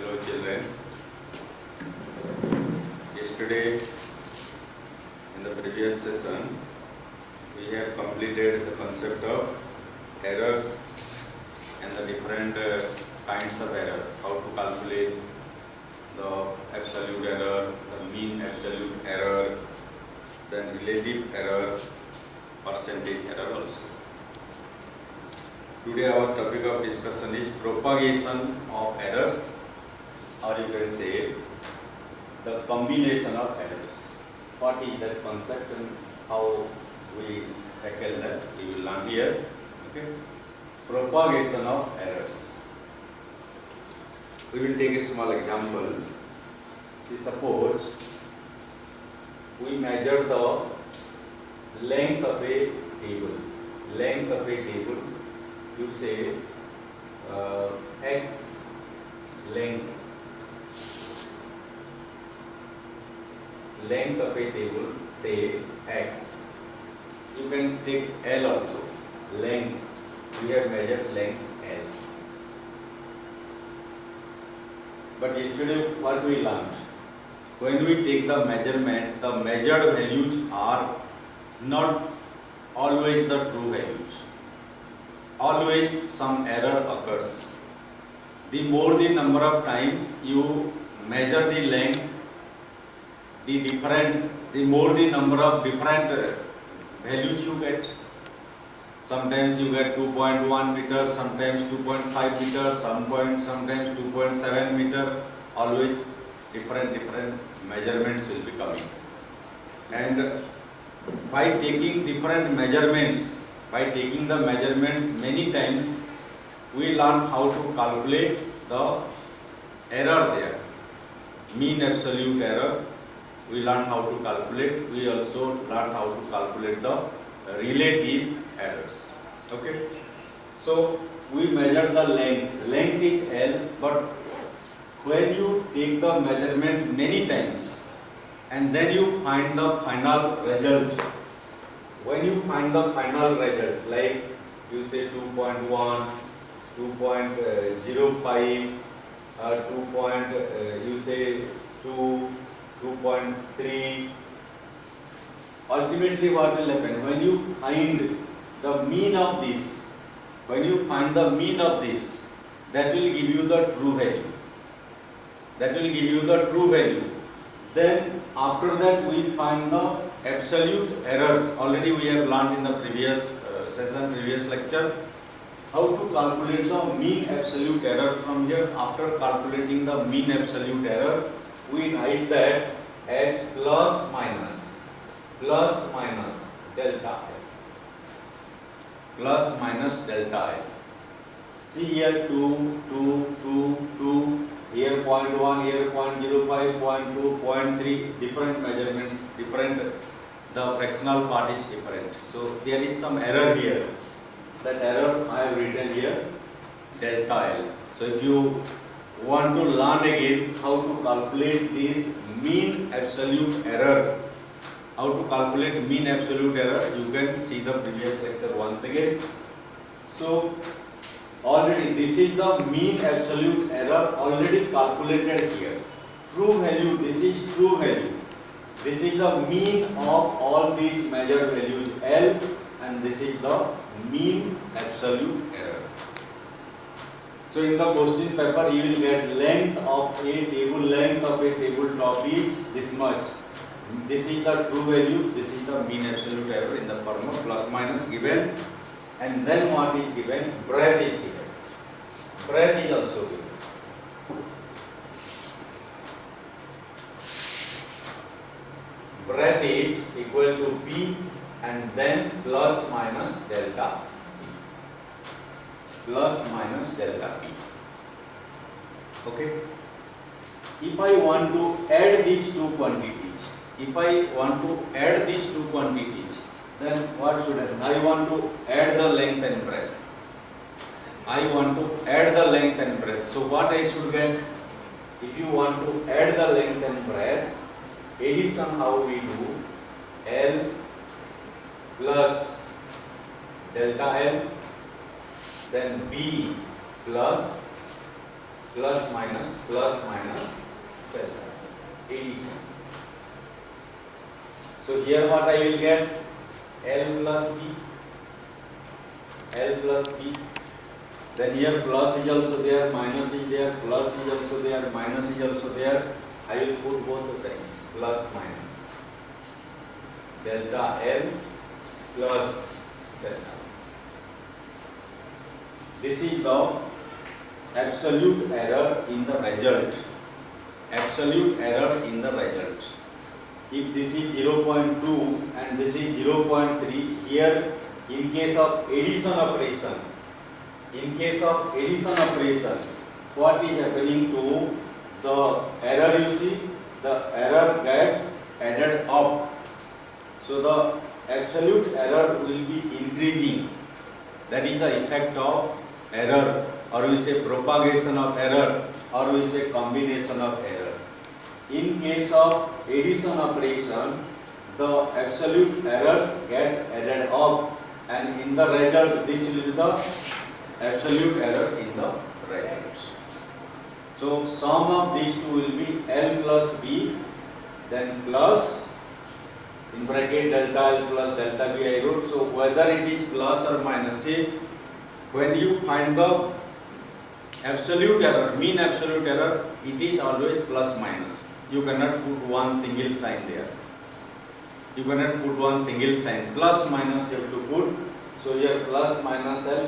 Hello children. Yesterday in the previous session we have completed the concept of errors and the different kinds of error, how to calculate the absolute error, the mean absolute error, then relative error, percentage error also. Today our topic of discussion is propagation of errors, or you can say the combination of errors. What is that concept and how we tackle that, we will learn here. Okay. Propagation of errors. We will take a small example. See, suppose we measure the length of a table. Length of a table. You say x length of a table, say x. You can take L also. Length, we have measured length L. But yesterday what we learned? When we take the measurement, the measured values are not always the true values. Always some error occurs. The more the number of times you measure the length, the more the number of different values you get. Sometimes you get 2.1 meter, sometimes 2.5 meter, sometimes 2.7 meter. Always different measurements will be coming. And by taking different measurements, by taking the measurements many times, we learn how to calculate the error there. Mean absolute error, we learn how to calculate. We also learn how to calculate the relative errors. Okay. So we measure the length. Length is L, but when you take the measurement many times and then you find the final result, when you find the final result, like you say 2.1, 2.05, you say 2, 2.3, ultimately what will happen? When you find the mean of this, that will give you the true value. Then after that we find the absolute errors. Already we have learned in the previous session, previous lecture, how to calculate the mean absolute error. From here, after calculating the mean absolute error, we write that as plus minus delta L. Plus minus delta L. See here 2, 2, 2, 2, here 0.1, here 0.05, 0.2, 0.3, different measurements, the fractional part is different. So there is some error here. That error I have written here, delta L. So if you want to learn again how to calculate this mean absolute error, you can see the previous lecture once again. So already this is the mean absolute error already calculated here. True value, this is true value. This is the mean of all these measured values L, and this is the mean absolute error. So in the question paper you will get length of a table top is this much. This is the true value, this is the mean absolute error in the form of plus minus given, and then what is given? Breadth is given. Breadth is also given. Breadth is equal to B and then plus minus delta P. Plus minus delta P. Okay. If I want to add these two quantities, then what should I do? I want to add the length and breadth. So what I should get? If you want to add the length and breadth, addition how we do? L plus delta L, then B plus plus minus delta, addition. So here what I will get? L plus B, L plus B. Then here plus is also there, minus is there, plus is also there, minus is also there. I will put both the signs, plus minus. Delta L plus delta. This is the absolute error in the result. Absolute error in the result. If this is 0.2 and this is 0.3, here in case of addition operation, what is happening to the error? You see, the error gets added up. So the absolute error will be increasing. That is the effect of error, or we say propagation of error, or we say combination of error. In case of addition operation, the absolute errors get added up, and in the result, this will be the absolute error in the result. So sum of these two will be L plus B, then plus in bracket delta L plus delta B I wrote. So whether it is plus or minus, say when you find the absolute error, mean absolute error, it is always plus minus. You cannot put one single sign there. You cannot put one single sign. Plus minus you have to put. So here plus minus L,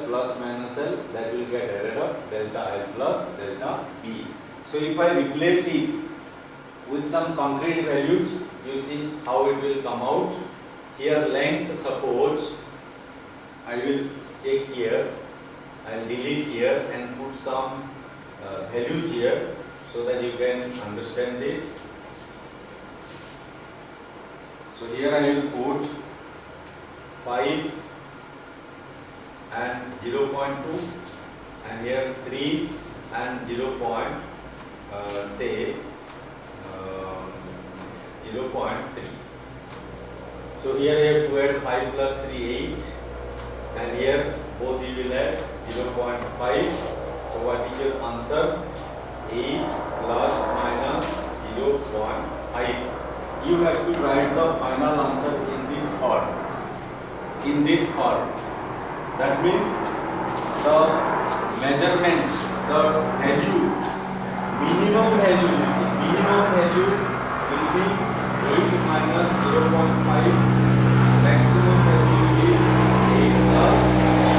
that will get added up, delta L plus delta B. So if I replace it with some concrete values, you see how it will come out. Here length, suppose I will check here, I will delete here and put some values here so that you can understand this. So here I will put 5 and 0.2, and here 3 and 0.3. So here you have to add 5 plus 3, 8, and here both you will add 0.5. So what is your answer? 8 plus minus 0.5. You have to write the final answer in this part. In this part. That means the measurement, the value, minimum value will be 8 minus 0.5, maximum value will be 8 plus 0.5.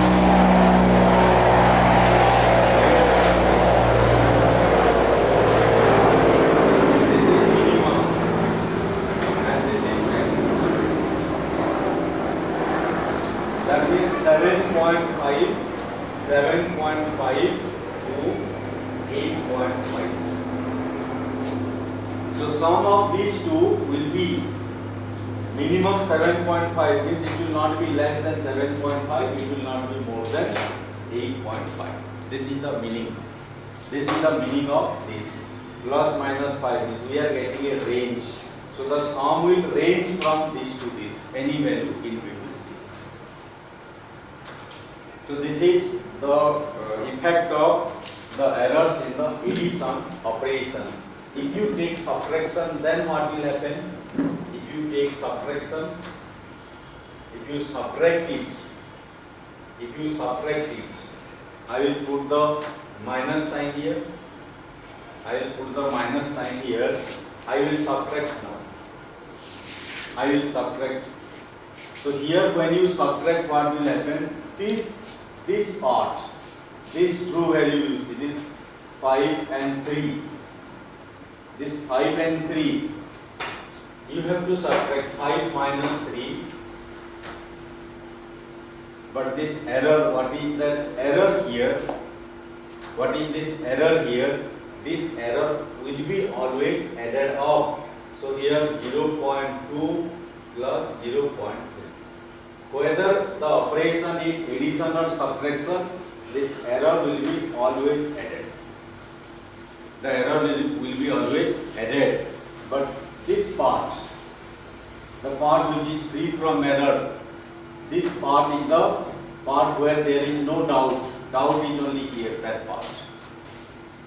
This is minimum and this is maximum. That means 7.5 to 8.5. So sum of these two will be minimum 7.5, means it will not be less than 7.5, it will not be more than 8.5. This is the meaning. This is the meaning of this. Plus minus 5 is we are getting a range. So the sum will range from this to this, any value in between this. So this is the effect of the errors in the addition operation. If you take subtraction, then what will happen? If you take subtraction, if you subtract it, I will put the minus sign here. I will subtract now. So here when you subtract, what will happen? This part, this true value you see, this 5 and 3. This 5 and 3, you have to subtract 5 minus 3. But this error, what is that error here? What is this error here? This error will be always added up. So here 0.2 plus 0.3. Whether the operation is addition or subtraction, this error will be always added. The error will be always added. But this part, the part which is free from error, this part is the part where there is no doubt. Doubt is only here, that part.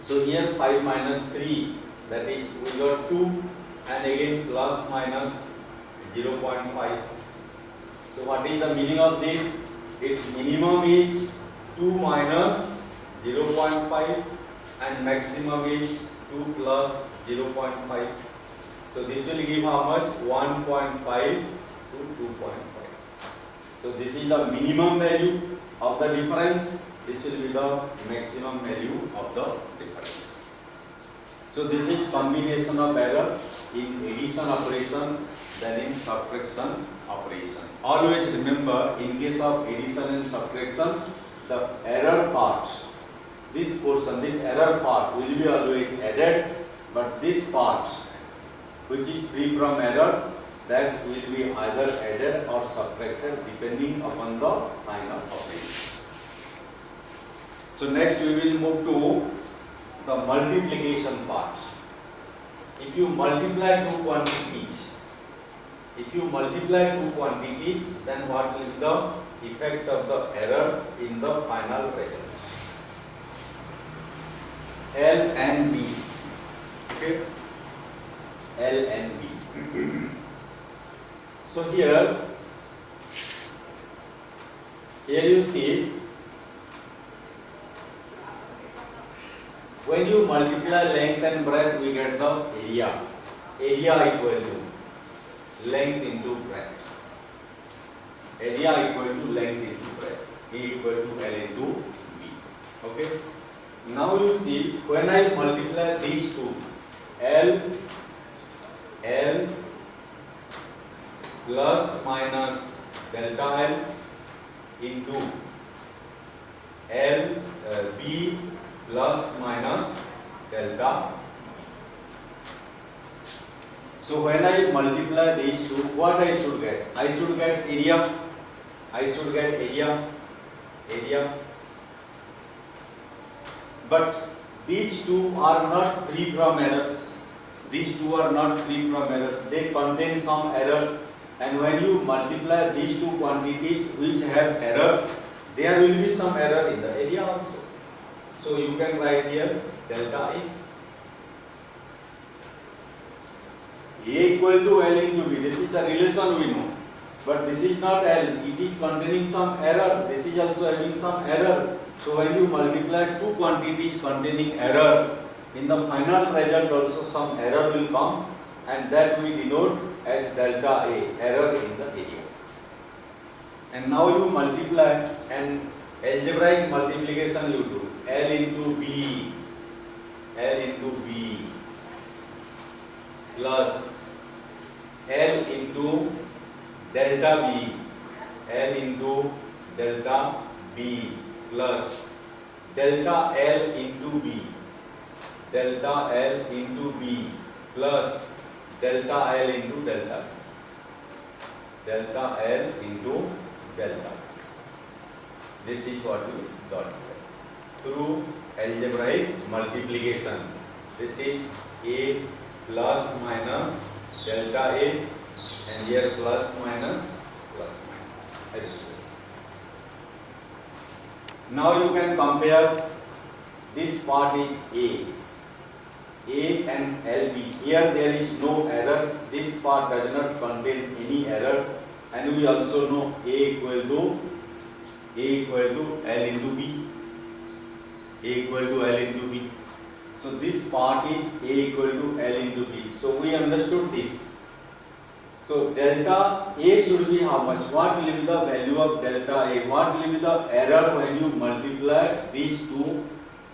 So here 5 minus 3, that is we got 2, and again plus minus 0.5. So what is the meaning of this? Its minimum is 2 minus 0.5 and maximum is 2 plus 0.5. So this will give how much? 1.5 to 2.5. So this is the minimum value of the difference. This will be the maximum value of the difference. So this is combination of error in addition operation than in subtraction operation. Always remember, in case of addition and subtraction, the error part, this portion, this error part will be always added, but this part which is free from error, that will be either added or subtracted depending upon the sign of operation. So next we will move to the multiplication part. If you multiply two quantities, then what will be the effect of the error in the final result? L and B. Okay? L and B. So here you see, when you multiply length and breadth, we get the area. Area equal to length into breadth. Area equal to length into breadth. A equal to L into B. Okay. Now you see, when I multiply these two, L plus minus delta L into B plus minus delta. So when I multiply these two, what I should get? I should get area. But these two are not free from errors. They contain some errors. And when you multiply these two quantities which have errors, there will be some error in the area also. So you can write here delta A. A equal to L into B. This is the relation we know. But this is not L. It is containing some error. This is also having some error. So when you multiply two quantities containing error, in the final result also some error will come, and that we denote as delta A, error in the area. And now you multiply, and algebraic multiplication you do. L into B plus L into delta B plus delta L into B plus delta L into delta. This is what we got through algebraic multiplication. This is A plus minus delta A, and here plus minus. Now you can compare. This part is A and LB. Here there is no error. This part does not contain any error, and we also know A equal to L into B. So this part is A equal to L into B. So we understood this. So delta A should be how much? What will be the value of delta A? What will be the error when you multiply these two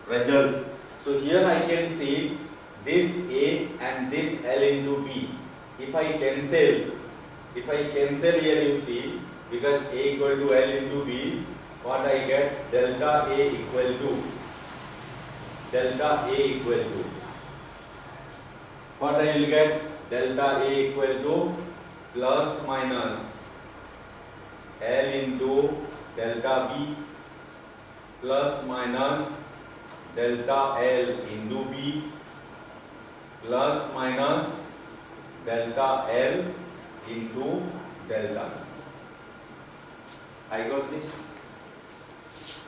results? So here I can see this A and this L into B. If I cancel here, you see, because A equal to L into B, what I get? Delta A equal to what I will get? Delta A equal to plus minus L into delta B plus minus delta L into B plus minus delta L into delta. I got this.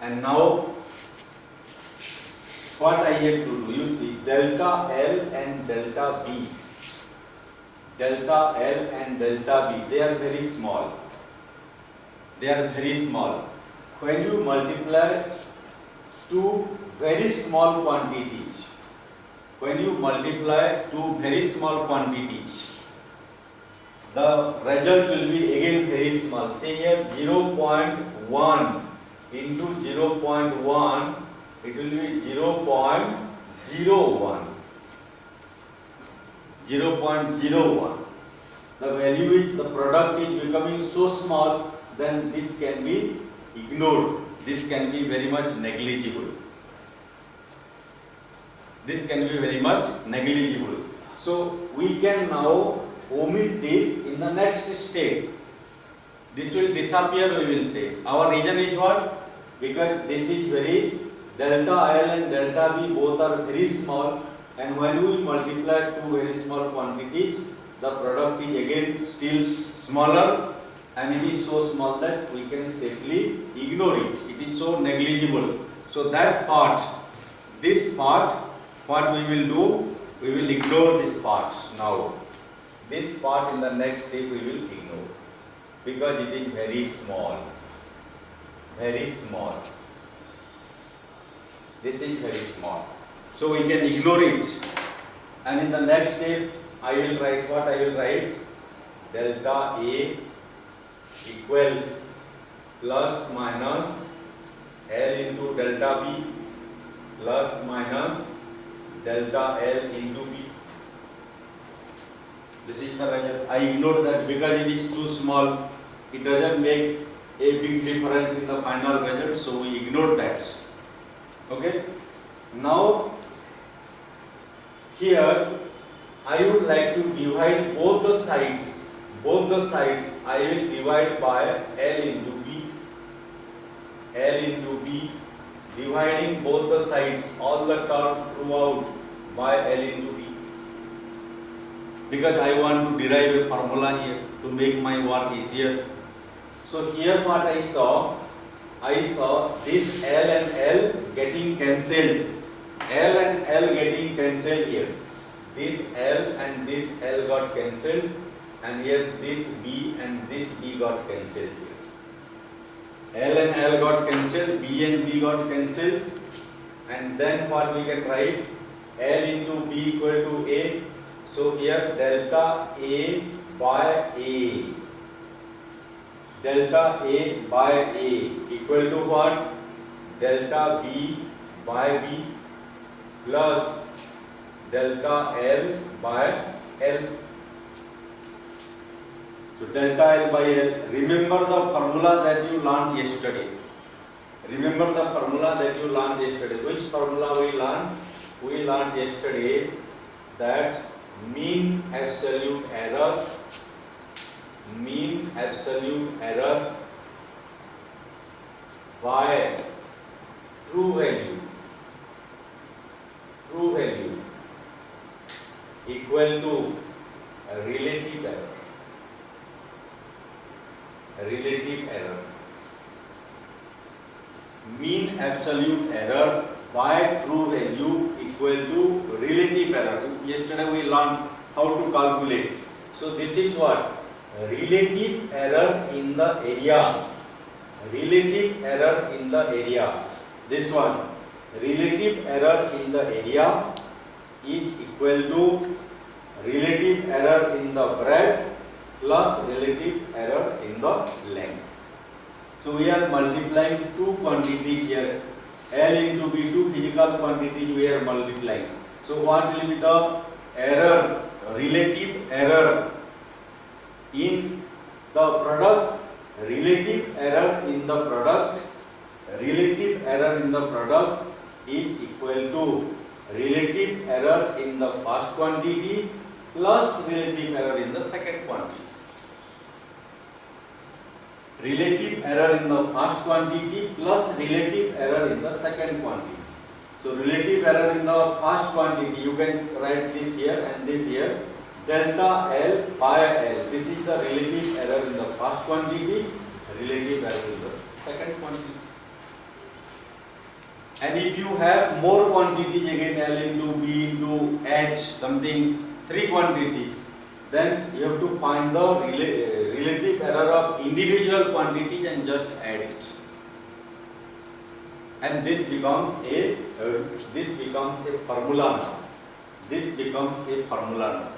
And now what I have to do, you see, delta L and delta B. Delta L and delta B, they are very small. They are very small. When you multiply two very small quantities, when you multiply two very small quantities, the result will be again very small. Say here 0.1 into 0.1, it will be 0.01. 0.01. The value is, the product is becoming so small, then this can be ignored. This can be very much negligible. This can be very much negligible. So we can now omit this in the next step. This will disappear, we will say. Our reason is what? Because this is very, delta L and delta B both are very small, and when we multiply two very small quantities, the product is again still smaller, and it is so small that we can safely ignore it. It is so negligible. So that part, this part, what we will do, we will ignore this part now. This part in the next step we will ignore, because it is very small. Very small. This is very small. So we can ignore it. And in the next step, I will write what I will write? Delta A equals plus minus L into delta B plus minus delta L into B. This is the result. I ignore that because it is too small. It doesn't make a big difference in the final result, so we ignore that. Okay. Now here I would like to divide both the sides. Both the sides I will divide by L into B. L into B, dividing both the sides, all the terms throughout by L into B. Because I want to derive a formula here to make my work easier. So here what I saw this L and L getting cancelled. L and L getting cancelled here. This L and this L got cancelled, and here this B and this B got cancelled here. L and L got cancelled, B and B got cancelled, and then what we can write? L into B equal to A. So here delta A by A. Delta A by A equal to what? Delta B by B plus delta L by L. So delta L by L. Remember the formula that you learned yesterday. Remember the formula that you learned yesterday. Which formula we learned? We learned yesterday that mean absolute error by true value equal to relative error. Mean absolute error by true value equal to relative error. Yesterday we learned how to calculate. So this is what? Relative error in the area. Relative error in the area. This one. Relative error in the area is equal to relative error in the breadth plus relative error in the length. So we are multiplying two quantities here. L into B, two physical quantities we are multiplying. So what will be the error, relative error in the product? Relative error in the product is equal to relative error in the first quantity plus relative error in the second quantity. Relative error in the first quantity plus relative error in the second quantity. So relative error in the first quantity, you can write this here and this here. Delta L by L. This is the relative error in the first quantity, relative error in the second quantity. And if you have more quantities, again L into B into H, something, 3 quantities, then you have to find the relative error of individual quantities and just add it. And this becomes a formula now. This becomes a formula now.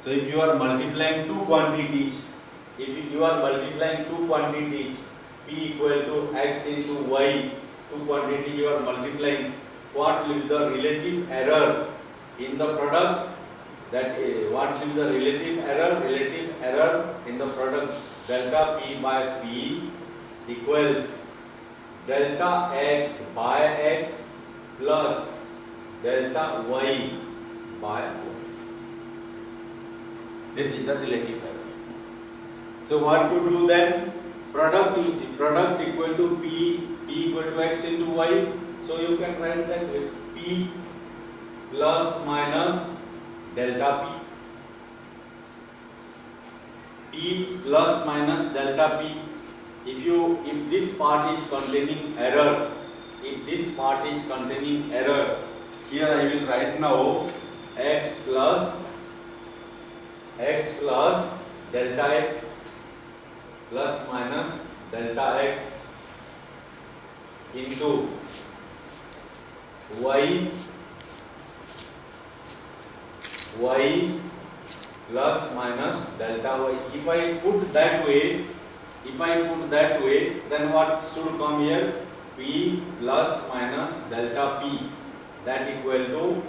So if you are multiplying two quantities, P equal to X into Y, two quantities you are multiplying, what will be the relative error in the product? What will be the relative error in the product? Delta P by P equals delta X by X plus delta Y by Y. This is the relative error. So what to do then? Product, you see, product equal to P equal to X into Y. So you can write that with P plus minus delta P. P plus minus delta P. If this part is containing error, here I will write now X plus delta X plus minus delta X into Y plus minus delta Y. If I put that way, then what should come here? P plus minus delta P. That equal to,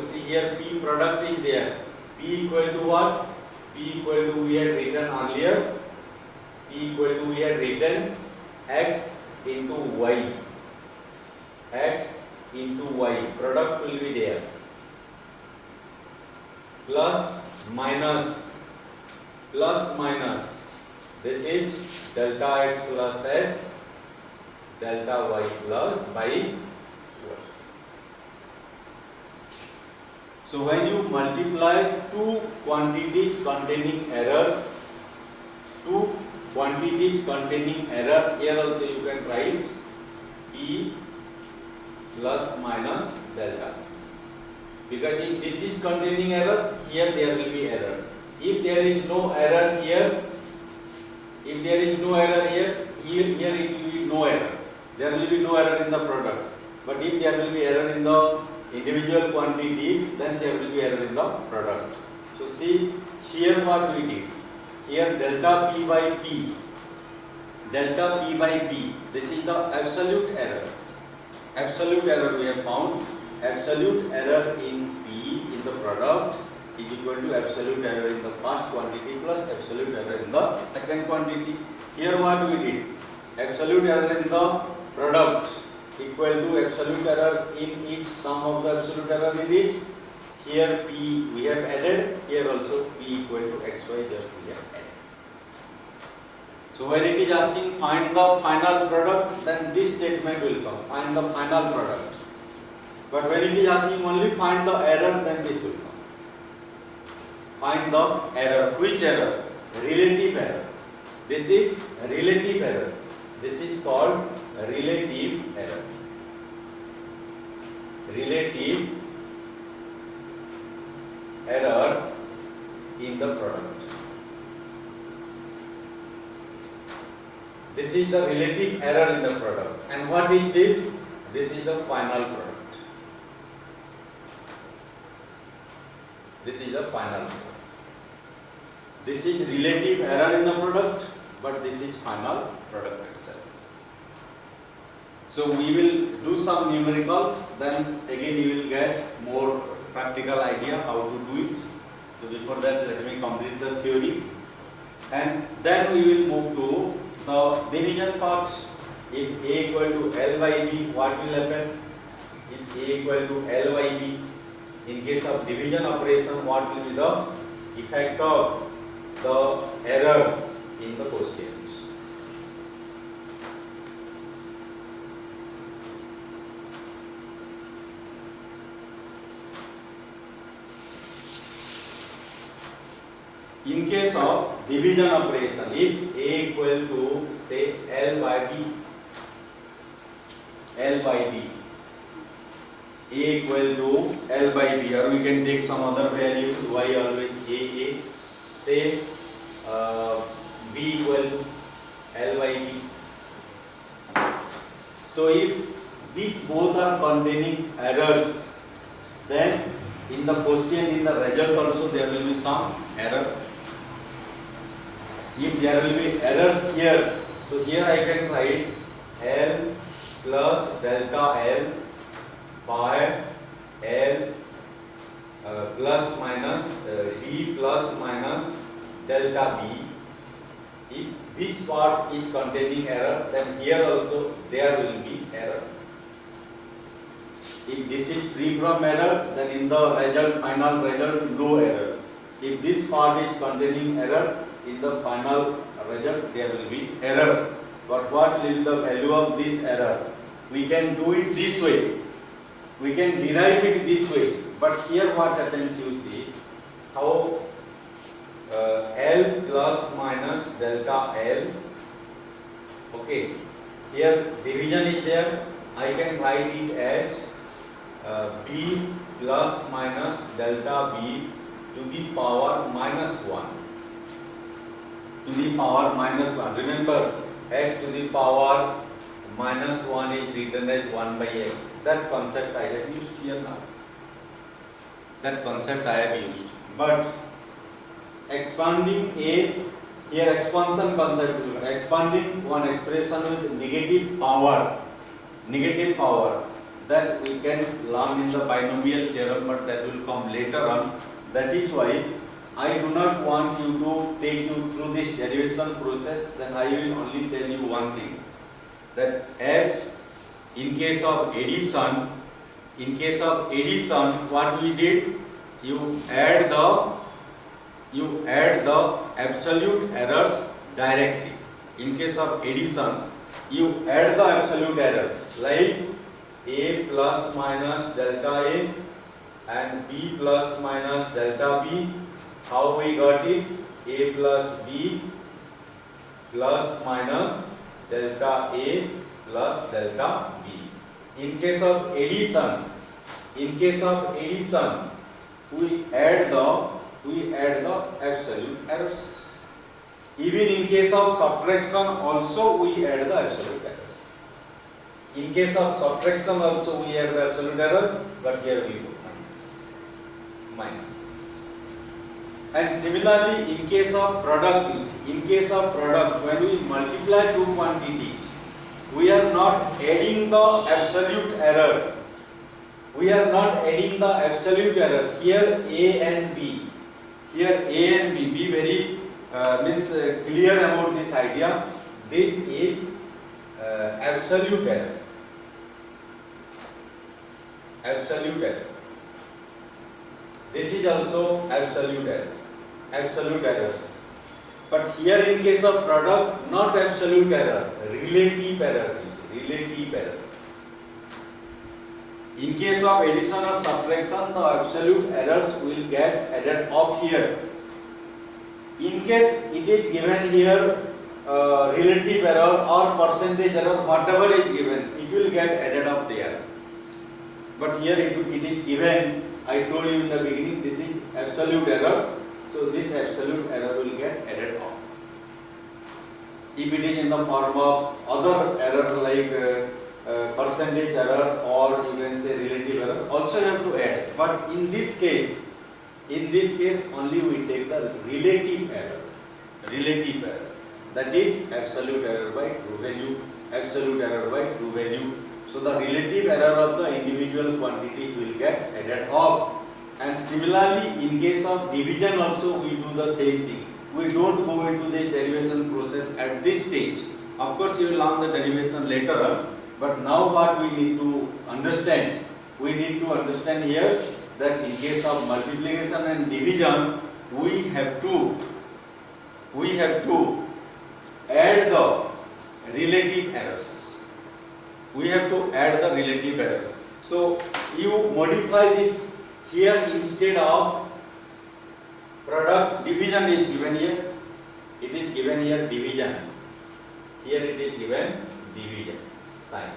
see here P product is there. P equal to what? P equal to, we had written earlier, X into Y. X into Y. Product will be there. Plus minus. This is delta X plus X, delta Y plus by Y. So when you multiply two quantities containing error, here also you can write P plus minus delta. Because if this is containing error, here there will be error. If there is no error here, here it will be no error. There will be no error in the product. But if there will be error in the individual quantities, then there will be error in the product. So see here what we did. Here delta P by P. This is the absolute error. We have found. Absolute error in P in the product is equal to absolute error in the first quantity plus absolute error in the second quantity. Here what we did? Absolute error in the product equal to absolute error in each, sum of the absolute error in each. Here P we have added, here also P equal to XY, just we have added. So when it is asking find the final product, then this statement will come, find the final product. But when it is asking only find the error, then this will come. Find the error. Which error? Relative error. This is relative error. This is called relative error. Relative error in the product. This is the relative error in the product. And what is this? This is the final product. This is the final product. This is relative error in the product, but this is final product itself. So we will do some numericals, then again you will get more practical idea how to do it. So before that, let me complete the theory. And then we will move to the division parts. If A equal to L by B, what will happen? If A equal to L by B, in case of division operation, what will be the effect of the error in the quotient? In case of division operation, if A equal to say L by B, L by B. A equal to L by B, or we can take some other value, y always A. Say B equal to L by B. So if these both are containing errors, then in the question, in the result also there will be some error. If there will be errors here, so here I can write L plus delta L by L plus minus D plus minus delta B. If this part is containing error, then here also there will be error. If this is free from error, then in the result, final result, no error. If this part is containing error, in the final result there will be error. But what will be the value of this error? We can do it this way. We can derive it this way. But here what happens, you see, how L plus minus delta L. Okay, here division is there. I can write it as B plus minus delta B to the power minus 1. To the power minus 1. Remember, x to the power minus 1 is written as 1 by x. That concept I have used here now. That concept I have used. But expanding A, here expansion concept, expanding one expression with negative power, that we can learn in the binomial theorem, but that will come later on. That is why I do not want you to take you through this derivation process. Then I will only tell you one thing, that x, in case of addition, what we did, you add the absolute errors directly. In case of addition, you add the absolute errors like A plus minus delta A and B plus minus delta B. How we got it? A plus B plus minus delta A plus delta B. In case of addition, we add the absolute errors. Even in case of subtraction also we add the absolute errors. In case of subtraction also we add the absolute error, but here we put minus. And similarly, in case of product, when we multiply two quantities, we are not adding the absolute error. Here A and B. Be very clear about this idea. This is absolute error. This is also absolute errors. But here in case of product, not absolute error, relative error. In case of addition or subtraction, the absolute errors will get added up here. In case it is given here relative error or percentage error, whatever is given, it will get added up there. But here it is given, I told you in the beginning, this is absolute error. So this absolute error will get added up. If it is in the form of other error like percentage error or you can say relative error, also you have to add. But in this case only we take the relative error. That is absolute error by true value. So the relative error of the individual quantity will get added up. And similarly, in case of division also we do the same thing. We don't go into this derivation process at this stage. Of course, you will learn the derivation later on. But now what we need to understand? We need to understand here that in case of multiplication and division, we have to add the relative errors. So you modify this here, instead of product, division is given here. It is given here division. Here it is given division sign.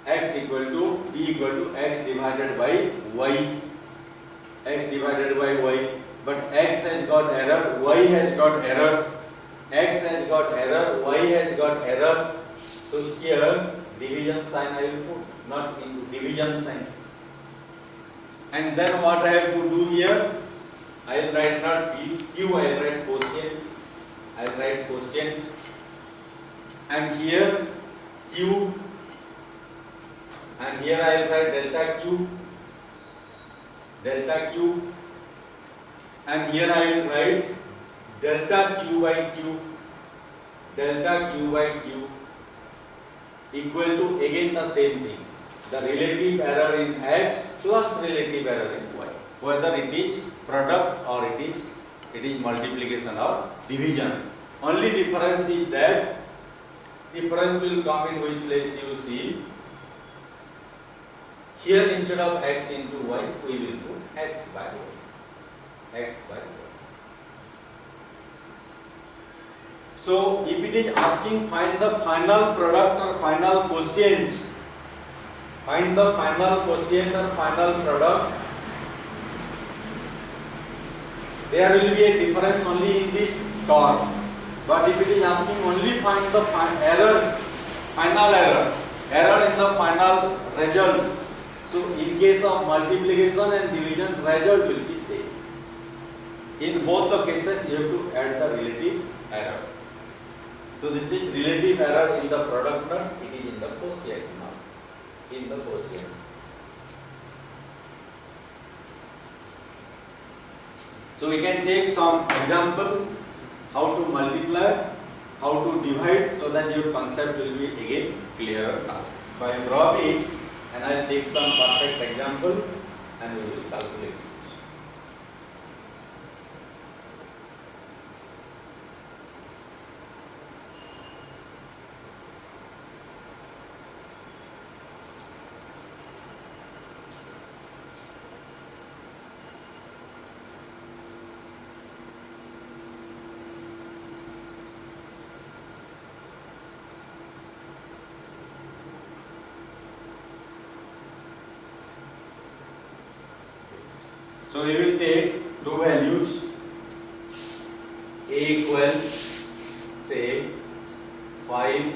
x equal to p equal to x divided by y, x divided by y, but x has got error, y has got error, x has got error, y has got error. So here division sign I will put, not into division sign. And then what I have to do here, I will write not p, q, I will write quotient, I will write quotient, and here q, and here I will write delta q, and here I will write delta q by q, delta q by q equal to again the same thing, the relative error in x plus relative error in y, whether it is product or it is multiplication or division. Only difference is that difference will come in which place you see. Here instead of x into y, we will put x by y, x by y. So if it is asking find the final product or final quotient, find the final quotient or final product, there will be a difference only in this term. But if it is asking only find the errors, final error in the final result, so in case of multiplication and division, result will be same. In both the cases, you have to add the relative error. So this is relative error in the product term, it is in the quotient now, in the quotient. So we can take some example, how to multiply, how to divide, so that your concept will be again clearer now. So I will drop it and I will take some perfect example and we will calculate it. So we will take two values, a equals say 5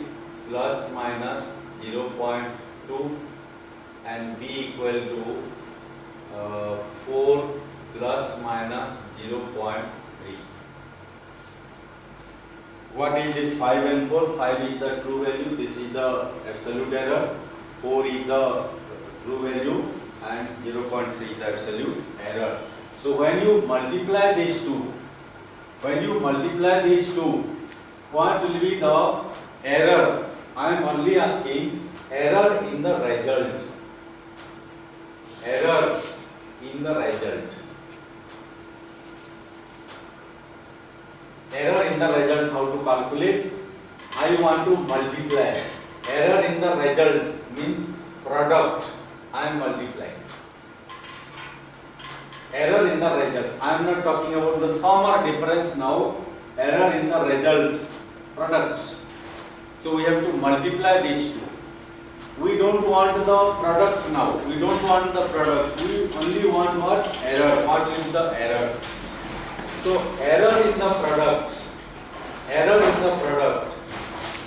plus minus 0.2 and b equal to 4 plus minus 0.3. What is this 5 and 4? 5 is the true value, this is the absolute error, 4 is the true value and 0.3 is the absolute error. So when you multiply these two, what will be the error? I am only asking error in the result. Error in the result. Error in the result, how to calculate? I want to multiply. Error in the result means product. I am multiplying. Error in the result. I am not talking about the sum or difference now. Error in the result, product. So we have to multiply these two. We don't want the product now. We don't want the product. We only want what? Error. What is the error? So error in the product. Error in the product.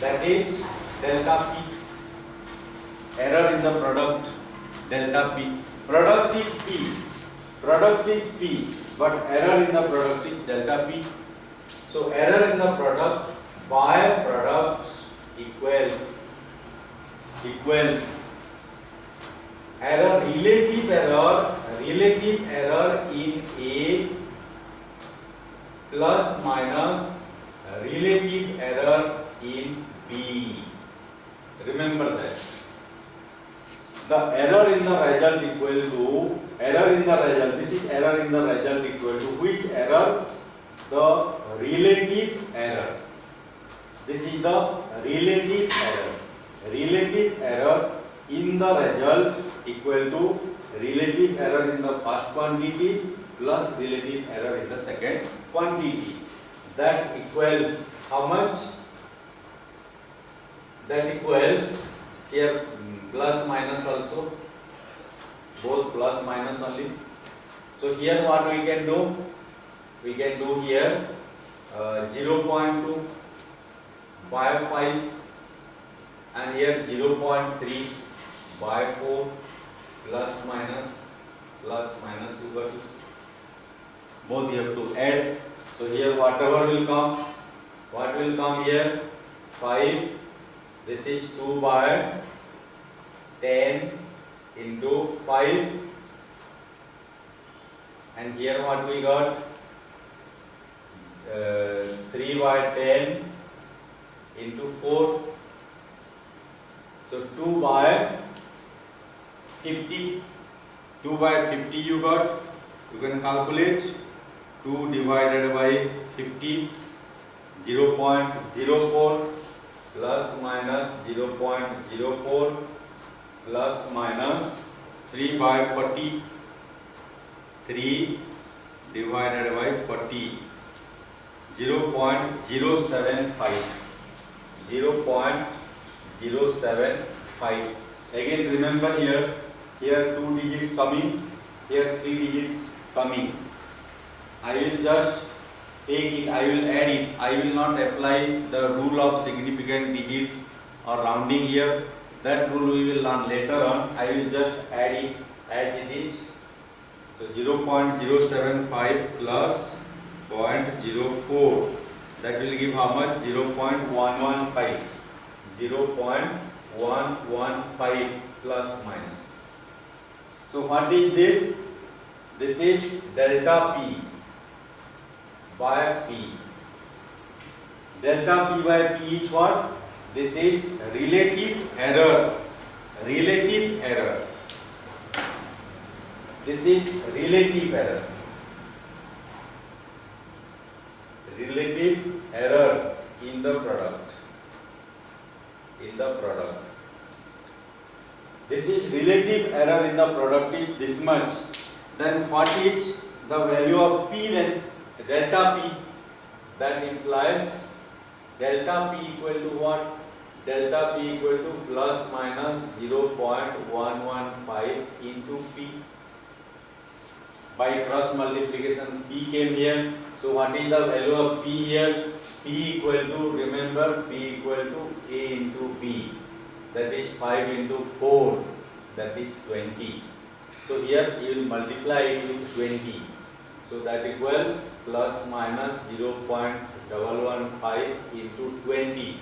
That is delta P. Error in the product. Delta P. Product is P. Product is P, but error in the product is delta P. So error in the product by product equals error, relative error in A plus minus relative error in B. Remember that. The error in the result equal to this is error in the result equal to which error? The relative error. This is the relative error. Relative error in the result equal to relative error in the first quantity plus relative error in the second quantity. That equals how much? That equals here plus minus also, both plus minus only. So here what we can do? We can do here 0.2, 5 and here 0.3 by 4 plus minus you got it. Both you have to add. So here whatever will come, what will come here? 5. This is 2 by 10 into 5. And here what we got? 3 by 10 into 4. So 2 by 50. 2 by 50 you got. You can calculate 2 divided by 50. 0.04 plus minus 0.04 plus minus 3 by 40. 3 divided by 40. 0.075. 0.075. Again remember here 2 digits coming, here 3 digits coming. I will just take it, I will add it. I will not apply the rule of significant digits or rounding here. That rule we will learn later on. I will just add it as it is. So 0.075 plus 0.04. That will give how much? 0.115. 0.115 plus minus. So what is this? This is delta P by P. Delta P by P is what? This is relative error. Relative error. This is relative error. Relative error in the product. In the product. This is relative error in the product is this much. Then what is the value of P then? Delta P. That implies delta P equal to what? Delta P equal to plus minus 0.115 into P. By cross multiplication P came here. So what is the value of P here? P equal to, remember, P equal to A into B. That is 5 into 4. That is 20. So here you will multiply it with 20. So that equals plus minus 0.115 into 20.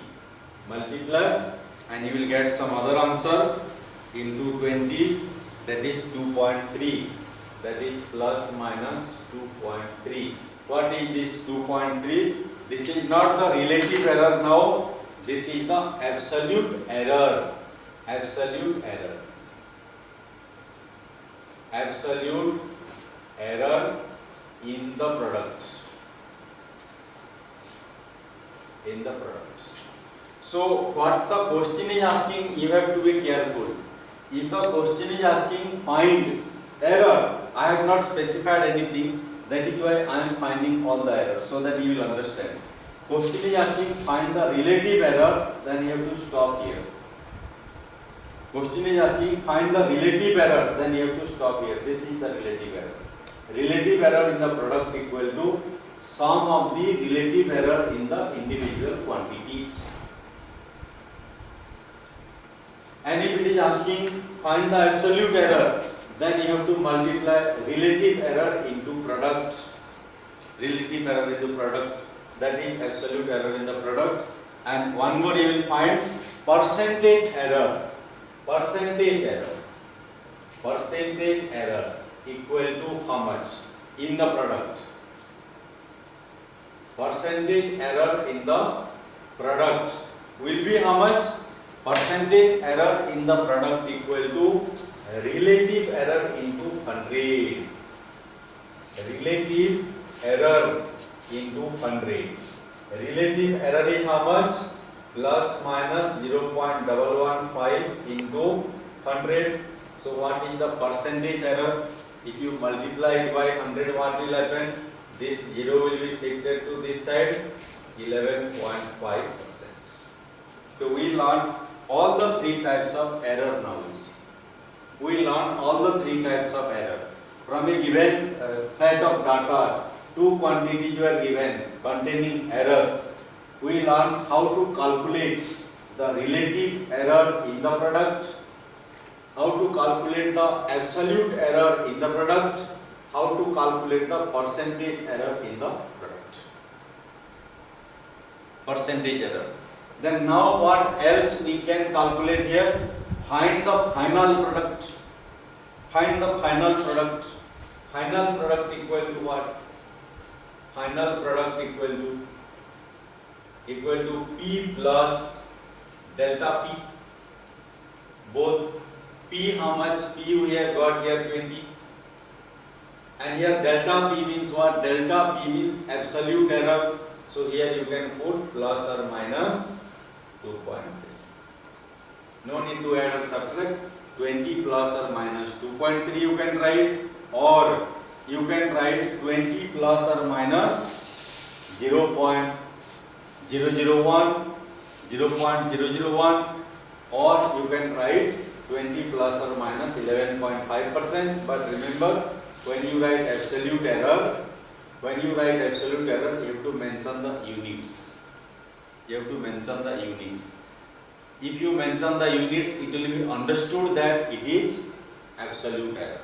Multiply and you will get some other answer into 20. That is 2.3. That is plus minus 2.3. What is this 2.3? This is not the relative error now. This is the absolute error. Absolute error. Absolute error in the product. In the product. So what the question is asking, you have to be careful. If the question is asking find error, I have not specified anything. That is why I am finding all the errors, so that you will understand. Question is asking find the relative error, then you have to stop here. Question is asking find the relative error, then you have to stop here. This is the relative error. Relative error in the product equal to sum of the relative error in the individual quantities. And if it is asking find the absolute error, then you have to multiply relative error into product. Relative error into product, that is absolute error in the product. And one more you will find percentage error. Percentage error. Percentage error equal to how much in the product? Percentage error in the product will be how much? Percentage error in the product equal to relative error into 100. Relative error into 100. Relative error is how much? Plus minus 0.115 into 100. So what is the percentage error? If you multiply it by 100, what will happen? This 0 will be shifted to this side, 11.5%. So we learned all the three types of error now. We learn all the three types of error. From a given set of data, two quantities were given containing errors. We learn how to calculate the relative error in the product, how to calculate the absolute error in the product, how to calculate the percentage error in the product. Percentage error. Then now what else we can calculate here? Find the final product. Find the final product. Final product equal to what? Final product equal to P plus delta P. Both P, how much P we have got here, 20. And here delta P means what? Delta P means absolute error. So here you can put plus or minus 2.3. No need to add or subtract. 20 plus or minus 2.3 you can write, or you can write 20 plus or minus 0.001, 0.001, or you can write 20 plus or minus 11.5%. But remember, when you write absolute error, you have to mention the units. If you mention the units, it will be understood that it is absolute error.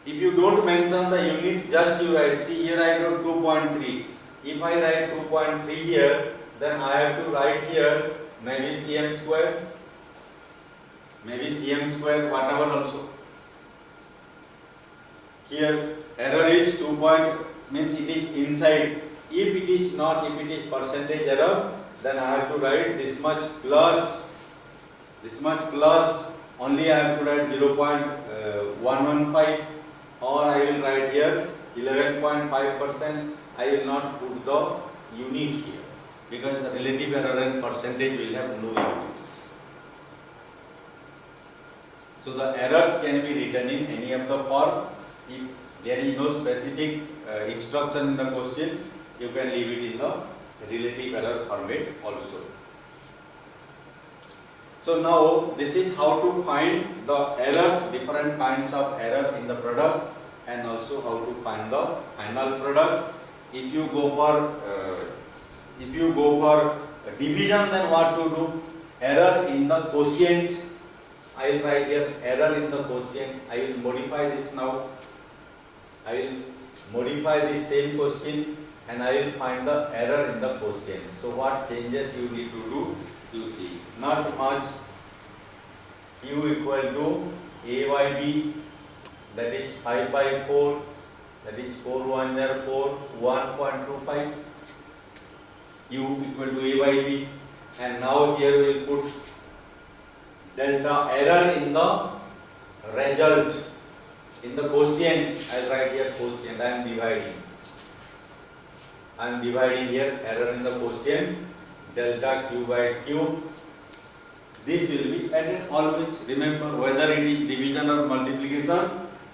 If you don't mention the unit, just you write, see here I wrote 2.3. If I write 2.3 here, then I have to write here maybe cm square, whatever also. Here error is 2 means it is inside. If it is not, if it is percentage error, then I have to write this much plus, only I have to write 0.115, or I will write here 11.5%. I will not put the unit here because the relative error and percentage will have no units. So the errors can be written in any of the form. If there is no specific instruction in the question, you can leave it in the relative error format also. So now this is how to find the errors, different kinds of error in the product, and also how to find the final product. If you go for division, then what to do? Error in the quotient. I will write here error in the quotient. I will modify this now. I will modify this same question and I will find the error in the quotient. So what changes you need to do? You see, not much. Q equal to A by B, that is 5 by 4, that is 4 1 are 4, 1.25. Q equal to A by B, and now here we will put delta error in the result. In the quotient, I will write here quotient. I am dividing here error in the quotient, delta Q by Q. This will be added always. Remember, whether it is division or multiplication,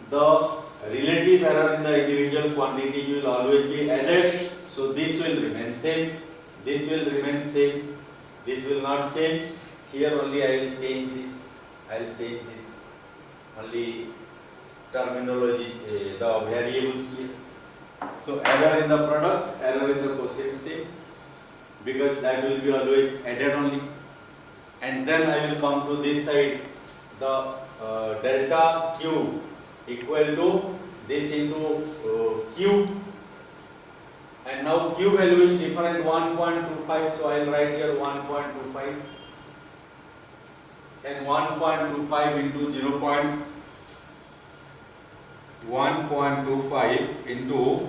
the relative error in the individual quantity will always be added. So this will remain same. This will remain same. This will not change. Here only I will change this. I will change this. Only terminology, the variables here. So error in the product, error in the quotient same, because that will be always added only. And then I will come to this side, the delta Q equal to this into Q, and now Q value is different, 1.25, so I will write here 1.25, and 1.25 into 1.25 into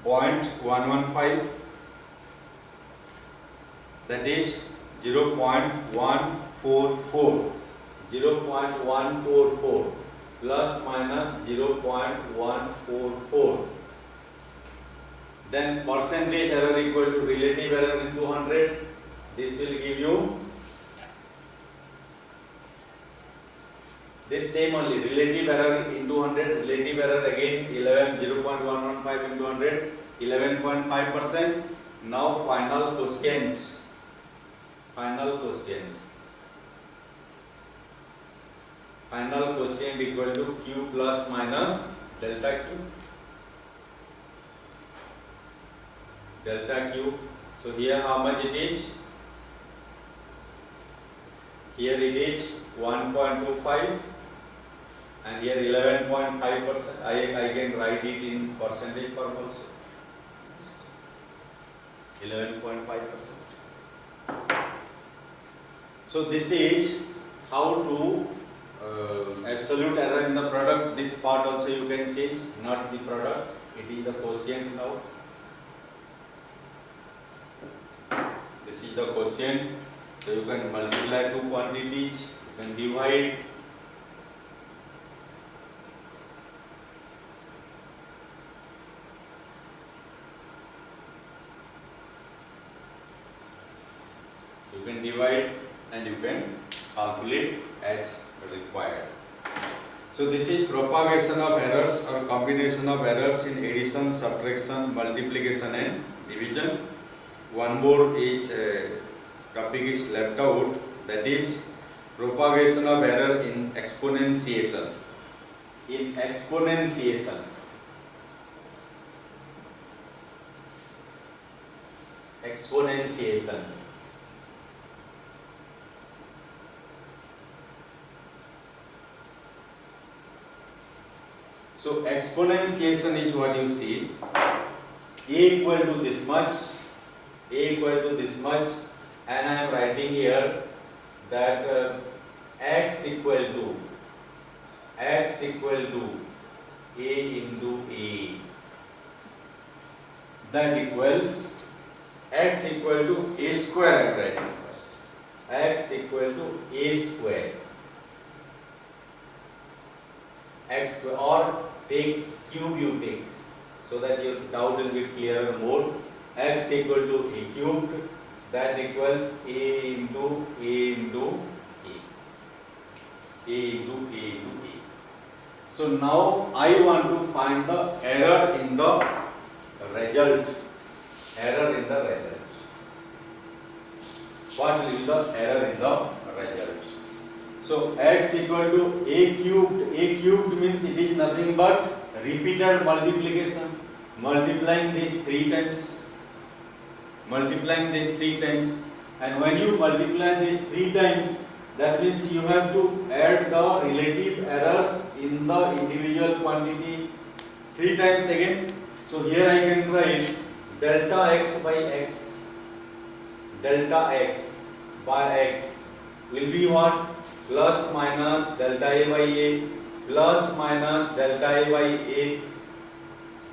0.115, that is 0.144, 0.144 plus minus 0.144. Then percentage error equal to relative error into 100. This will give you this same only, relative error into 100, relative error again 0.115 into 100, 11.5%. Now final quotient. final quotient equal to q plus minus delta q. So here how much it is? Here it is 1.25 and here 11.5%. I can write it in percentage form also. 11.5%. So this is how to absolute error in the product. This part also you can change, not the product. It is the quotient now. This is the quotient. So you can multiply two quantities. You can divide. You can divide and you can calculate as required. So this is propagation of errors or combination of errors in addition, subtraction, multiplication and division. One more is topic is left out, that is propagation of error in exponentiation. In exponentiation. Exponentiation. So exponentiation is what you see. A equal to this much, and I am writing here that x equal to A into A. That equals x equal to A square. I am writing first. X equal to A square. X square, or take cube you take, so that your doubt will be clearer more. X equal to A cubed, that equals A into A into A. A into A into A. So now I want to find the error in the result. Error in the result. What will be the error in the result? So x equal to A cubed. A cubed means it is nothing but repeated multiplication. Multiplying these three times. And when you multiply these three times, that means you have to add the relative errors in the individual quantity 3 times again. So here I can write delta x by x. Delta x by x will be what? Plus minus delta A by A, plus minus delta A by A,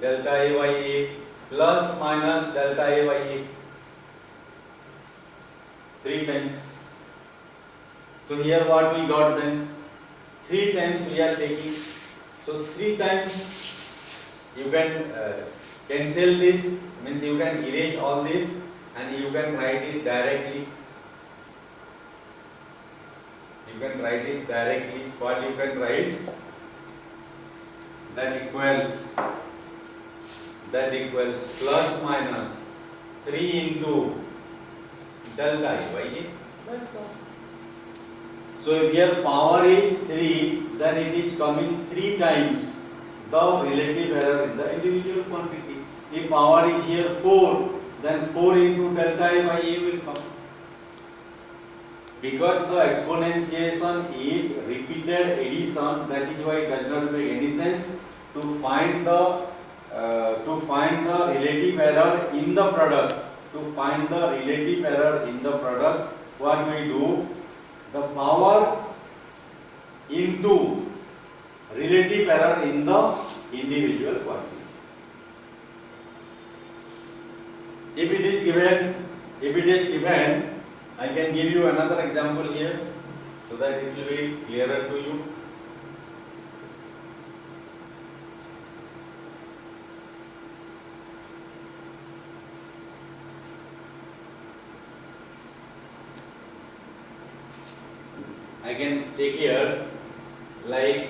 delta A by A, plus minus delta A by A. 3 times. So here what we got then? 3 times we are taking. So 3 times you can cancel this, means you can erase all this and you can write it directly. You can write it directly. What you can write? That equals plus minus 3 into delta A by A. That's all. So if your power is 3, then it is coming 3 times the relative error in the individual quantity. If power is here 4, then 4 into delta A by A will come. Because the exponentiation is repeated addition, that is why it does not make any sense to find the relative error in the product. To find the relative error in the product, what we do? The power into relative error in the individual quantity. If it is given, I can give you another example here so that it will be clearer to you. I can take here like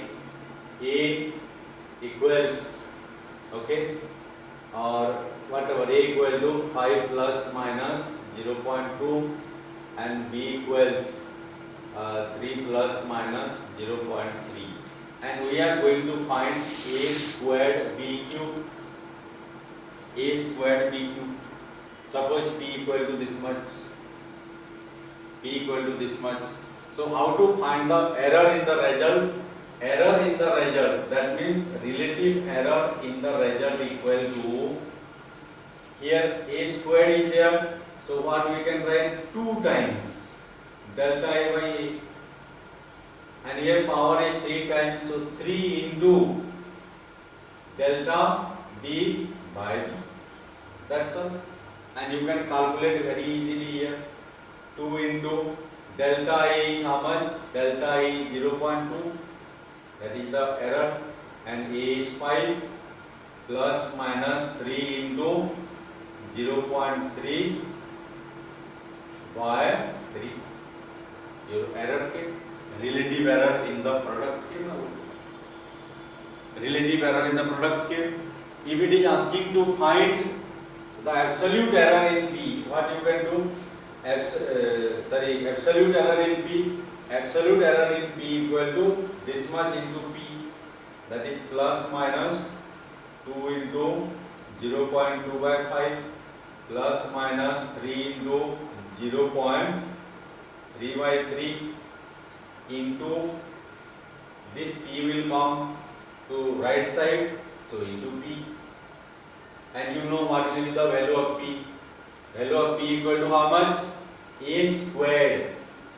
A equals, okay, or whatever, A equal to 5 plus minus 0.2 and B equals 3 plus minus 0.3, and we are going to find A squared B cube. A squared B cube. Suppose P equal to this much. P equal to this much. So how to find the error in the result? Error in the result, that means relative error in the result equal to, here A squared is there, so what we can write 2 times delta A by A, and here power is 3 times, so 3 into delta B by B. That's all, and you can calculate very easily here. 2 into delta A is how much? Delta A is 0.2, that is the error, and A is 5 plus minus 3 into 0.3 by 3. Your error came, relative error in the product came out. Relative error in the product came. If it is asking to find the absolute error in P, what you can do? Absolute error in P. Absolute error in P equal to this much into P, that is plus minus 2 into 0.2 by 5 plus minus 3 into 0.3 by 3 into this P will come to right side, so into P, and you know what will be the value of P. Value of P equal to how much? A squared.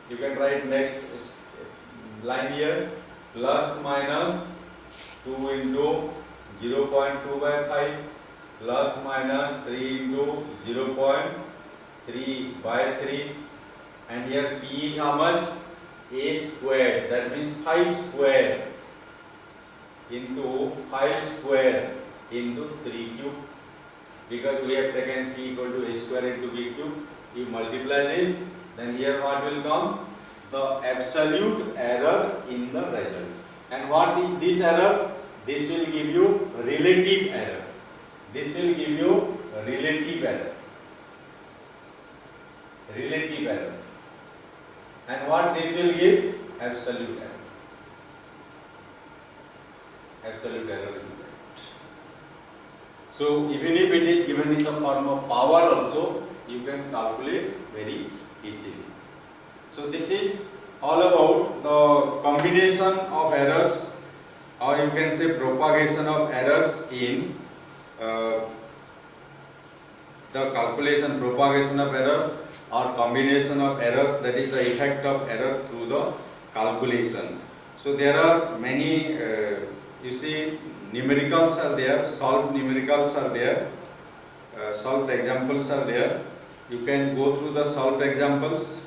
You can write next line here, plus minus 2 into 0.2 by 5 plus minus 3 into 0.3 by 3, and here P is how much? A squared, that means 5 square into 5 square into 3 cube, because we have taken P equal to A square into B cube. You multiply this, then here what will come? The absolute error in the result. And what is this error? This will give you relative error. This will give you relative error. Relative error. And what this will give? Absolute error. Absolute error in the result. So even if it is given in the form of power also, you can calculate very easily. So this is all about the combination of errors, or you can say propagation of errors in the calculation, propagation of error or combination of error, that is the effect of error through the calculation. So there are many, you see, numericals are there, solved numericals are there, solved examples are there. You can go through the solved examples.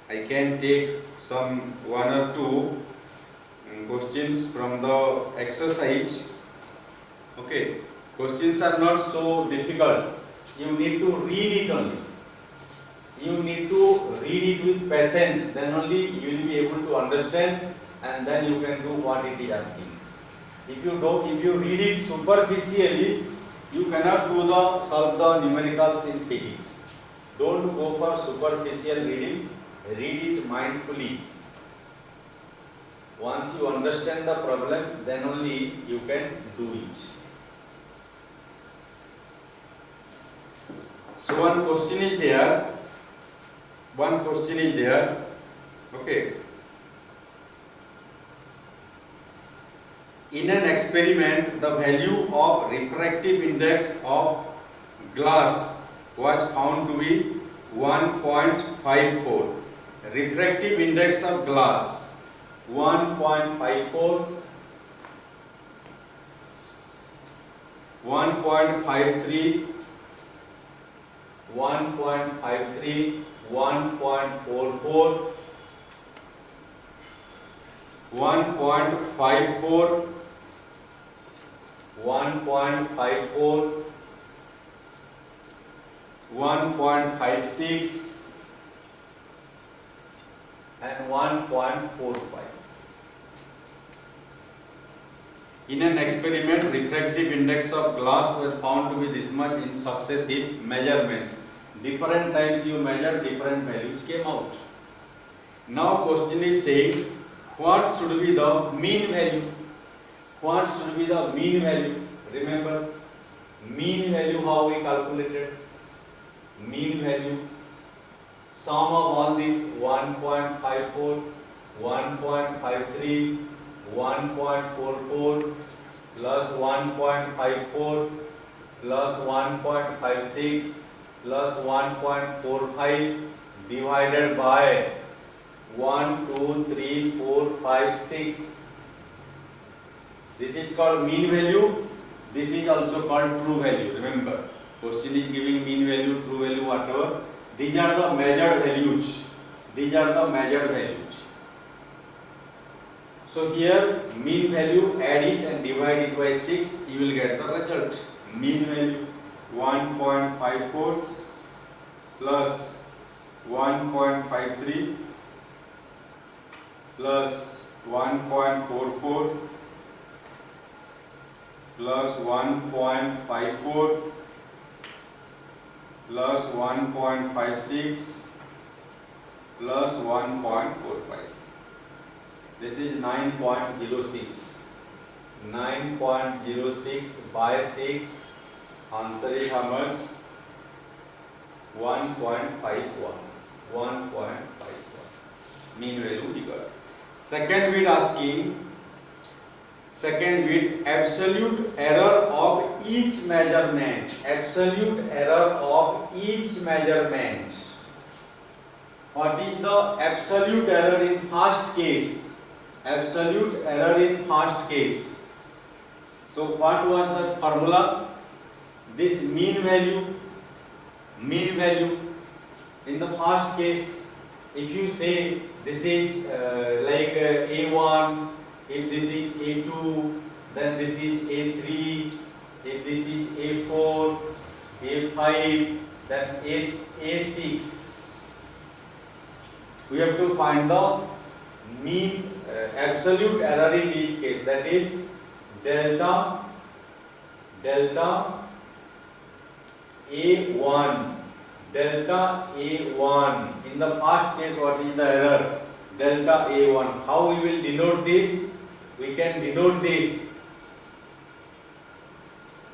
I can take some 1 or 2 questions from the exercise. Okay, questions are not so difficult. You need to read it only. You need to read it with patience. Then only you will be able to understand, and then you can do what it is asking. If you read it superficially, you cannot solve the numericals in physics. Don't go for superficial reading. Read it mindfully. Once you understand the problem, then only you can do it. So one question is there. Okay. In an experiment, the value of refractive index of glass was found to be 1.54. Refractive index of glass 1.54, 1.53, 1.53, 1.44, 1.54, 1.54, 1.56 and 1.45. In an experiment, refractive index of glass was found to be this much in successive measurements. different times you measure, different values came out. Now question is saying what should be the mean value? What should be the mean value? Remember, mean value how we calculated? Mean value, sum of all these 1.54, 1.53, 1.44 plus 1.54 plus 1.56 plus 1.45 divided by 1, 2, 3, 4, 5, 6. This is called mean value. This is also called true value. Remember, question is giving mean value, true value, whatever. These are the measured values. These are the measured values. So here mean value, add it and divide it by 6, you will get the result. Mean value 1.54 plus 1.53 plus 1.44 plus 1.54 plus 1.56 plus 1.45. This is 9.06. 9.06 by 6. Answer is how much? 1.51. 1.51. Mean value we got. Second bit asking. Second bit, absolute error of each measurement. Absolute error of each measurement. What is the absolute error in first case? Absolute error in first case. So what was the formula? This mean value in the first case, if you say this is like A1, if this is A2, then this is A3, if this is A4, A5, then A6. We have to find the mean absolute error in each case, that is delta A1. Delta A1. In the first case, what is the error? Delta A1. How we will denote this? We can denote this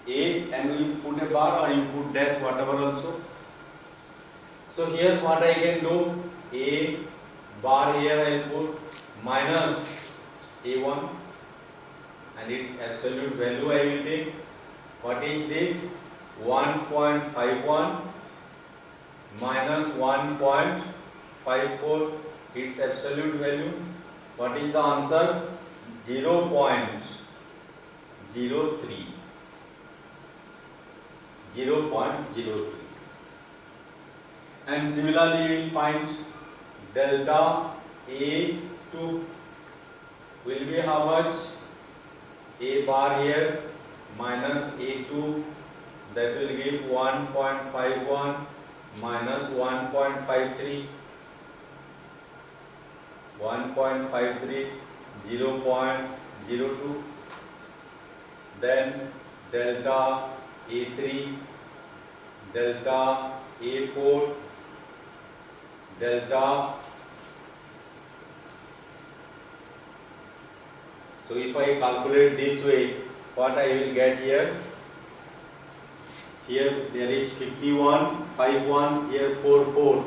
A and we put a bar or you put dash, whatever also. So here what I can do? A bar here I will put minus A1 and its absolute value I will take. What is this? 1.51 minus 1.54, its absolute value. What is the answer? 0.03. 0.03. And similarly we will find delta A2 will be how much? A bar here minus A2, that will give 1.51 minus 1.53, 1.53, 0.02. Then delta A3, delta A4, delta. So if I calculate this way, what I will get here? Here there is 51, 51, here 44.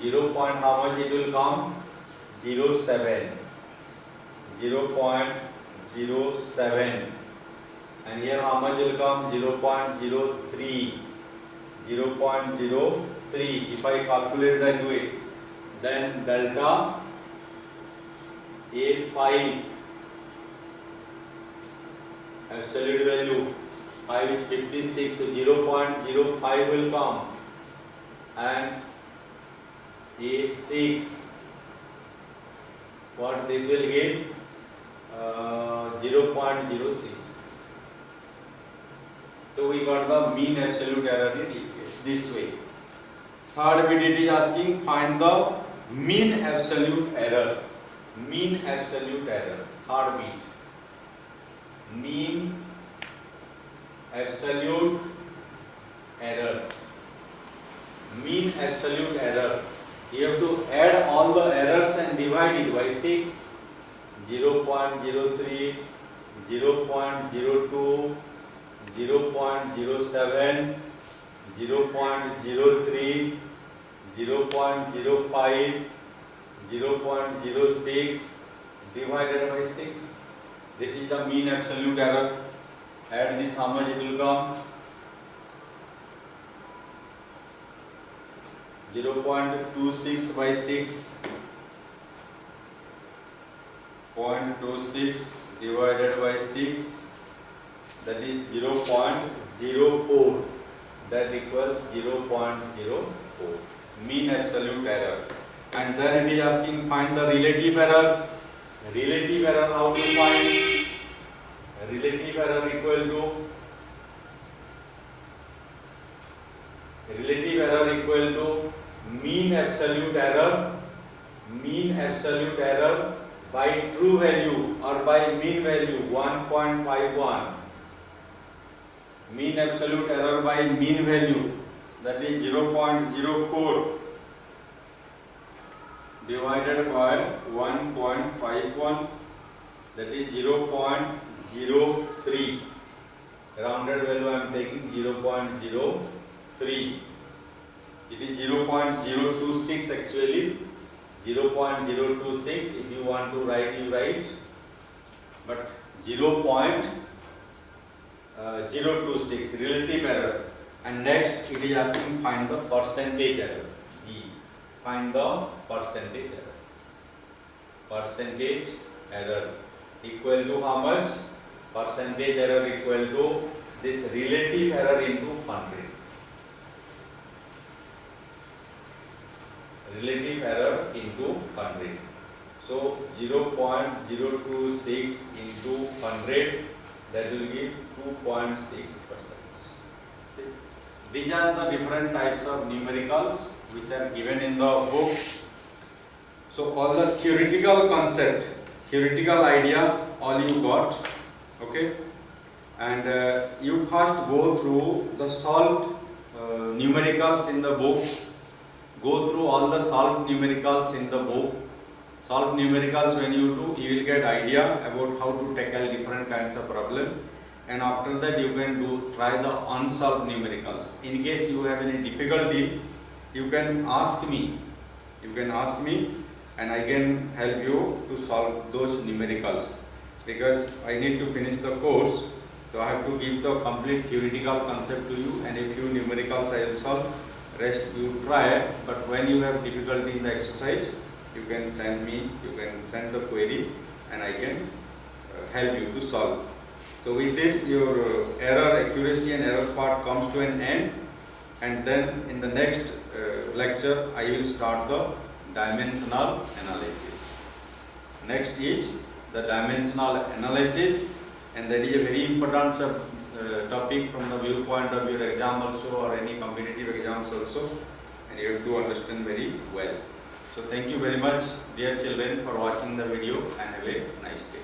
0 point how much it will come? 0.07. 0.07. And here how much will come? 0.03. 0.03. If I calculate that way, then delta A5 absolute value 556, so 0.05 will come, and A6, what this will give? 0.06. So we got the mean absolute error in each case this way. Third bit it is asking find the mean absolute error. Mean absolute error. Third bit. Mean absolute error. Mean absolute error. You have to add all the errors and divide it by 6, 0.03, 0.02, 0.07, 0.03, 0.05, 0.06 divided by 6. This is the mean absolute error. Add this, how much it will come? 0.26 by 6. 0.26 divided by 6, that is 0.04, that equals 0.04, mean absolute error. And then it is asking find the relative error. Relative error, how to find? Relative error equal to mean absolute error by true value or by mean value 1.51. Mean absolute error by mean value, that is 0.04 divided by 1.51, that is 0.03. Rounded value I am taking 0.03. It is 0.026 actually. 0.026, if you want to write, you write, but 0.026 relative error. And next it is asking find the percentage error. Find the percentage error. Percentage error equal to how much? Percentage error equal to this relative error into 100. Relative error into 100. So 0.026 into 100, that will give 2.6%. These are the different types of numericals which are given in the book. So all the theoretical concept, theoretical idea, all you got, okay? And you first go through the solved numericals in the book. Go through all the solved numericals in the book. Solved numericals, when you do, you will get idea about how to tackle different kinds of problem. And after that you can try the unsolved numericals. In case you have any difficulty, you can ask me. And I can help you to solve those numericals. Because I need to finish the course, so I have to give the complete theoretical concept to you, and a few numericals I will solve. Rest you try, but when you have difficulty in the exercise, you can send me, you can send the query, and I can help you to solve. So with this, your error accuracy and error part comes to an end, and then in the next lecture I will start the dimensional analysis. Next is the dimensional analysis, and that is a very important topic from the viewpoint of your exam also, or any competitive exams also, and you have to understand very well. So thank you very much, dear children, for watching the video, and have a nice day.